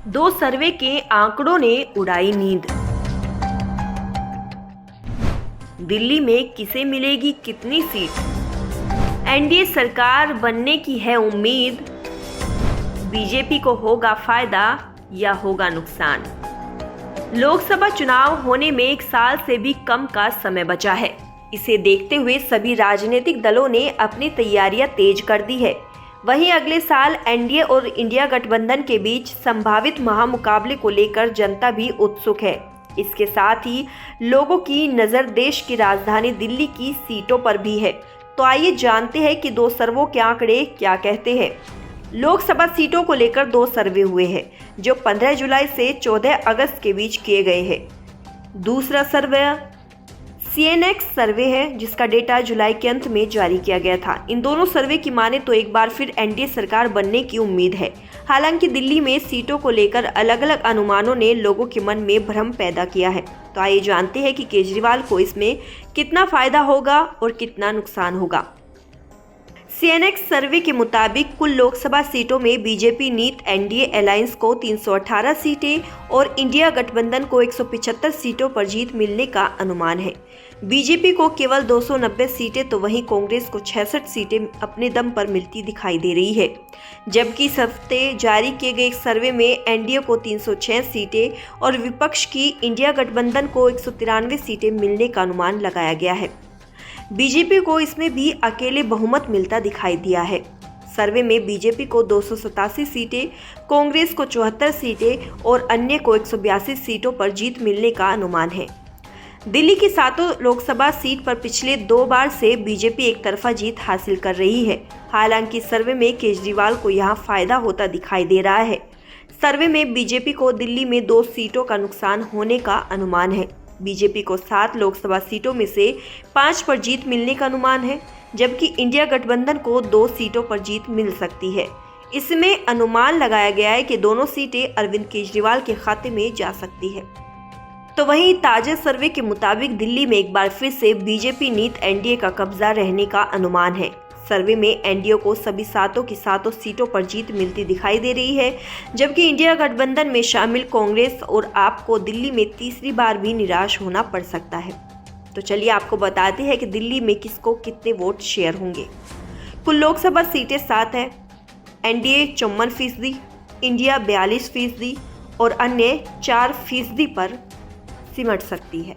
दो सर्वे के आंकड़ों ने उड़ाई नींद। दिल्ली में किसे मिलेगी कितनी सीट? एनडीए सरकार बनने की है उम्मीद। बीजेपी को होगा फायदा या होगा नुकसान? लोकसभा चुनाव होने में 1 साल से भी कम का समय बचा है। इसे देखते हुए सभी राजनीतिक दलों ने अपनी तैयारियां तेज कर दी है। वहीं अगले साल एनडीए और इंडिया गठबंधन के बीच संभावित महामुकाबले को लेकर जनता भी उत्सुक है। इसके साथ ही लोगों की नज़र देश की राजधानी दिल्ली की सीटों पर भी है। तो आइए जानते हैं कि 2 सर्वों के आंकड़े क्या कहते हैं। लोकसभा सीटों को लेकर 2 सर्वे हुए हैं जो 15 जुलाई से 14 अगस्त के बीच किए गए हैं। दूसरा सर्वे सीएनएक्स सर्वे है जिसका डेटा जुलाई के अंत में जारी किया गया था। इन दोनों सर्वे की माने तो एक बार फिर एनडीए सरकार बनने की उम्मीद है। हालांकि दिल्ली में सीटों को लेकर अलग अलग अनुमानों ने लोगों के मन में भ्रम पैदा किया है। तो आइए जानते हैं कि केजरीवाल को इसमें कितना फायदा होगा और कितना नुकसान होगा। सीएनएक्स सर्वे के मुताबिक कुल लोकसभा सीटों में बीजेपी नीत एनडीए अलायंस को 318 सीटें और इंडिया गठबंधन को 175 सीटों पर जीत मिलने का अनुमान है। बीजेपी को केवल 290 सीटें तो वहीं कांग्रेस को 66 सीटें अपने दम पर मिलती दिखाई दे रही है। जबकि इस हफ्ते जारी किए गए एक सर्वे में एनडीए को 306 सीटें और विपक्ष की इंडिया गठबंधन को 193 सीटें मिलने का अनुमान लगाया गया है। बीजेपी को इसमें भी अकेले बहुमत मिलता दिखाई दिया है। सर्वे में बीजेपी को 287 सीटें, कांग्रेस को 74 सीटें और अन्य को 182 सीटों पर जीत मिलने का अनुमान है। दिल्ली की 7 लोकसभा सीट पर पिछले 2 बार से बीजेपी एक तरफा जीत हासिल कर रही है। हालांकि सर्वे में केजरीवाल को यहां फायदा होता दिखाई दे रहा है। सर्वे में बीजेपी को दिल्ली में 2 सीटों का नुकसान होने का अनुमान है। बीजेपी को 7 लोकसभा सीटों में से 5 पर जीत मिलने का अनुमान है, जबकि इंडिया गठबंधन को 2 सीटों पर जीत मिल सकती है। इसमें अनुमान लगाया गया है कि दोनों सीटें अरविंद केजरीवाल के खाते में जा सकती है। तो वहीं ताजा सर्वे के मुताबिक दिल्ली में एक बार फिर से बीजेपी नीत एनडीए का कब्जा रहने का अनुमान है। सर्वे में एनडीए को सभी 7 की 7 सीटों पर जीत मिलती दिखाई दे रही है, जबकि इंडिया गठबंधन में शामिल कांग्रेस और आप को दिल्ली में तीसरी बार भी निराश होना पड़ सकता है। तो चलिए आपको बताते हैं कि दिल्ली में किसको कितने वोट शेयर होंगे। कुल लोकसभा सीटें 7 हैं। एनडीए 54%, इंडिया 42% और अन्य 4% पर सिमट सकती है।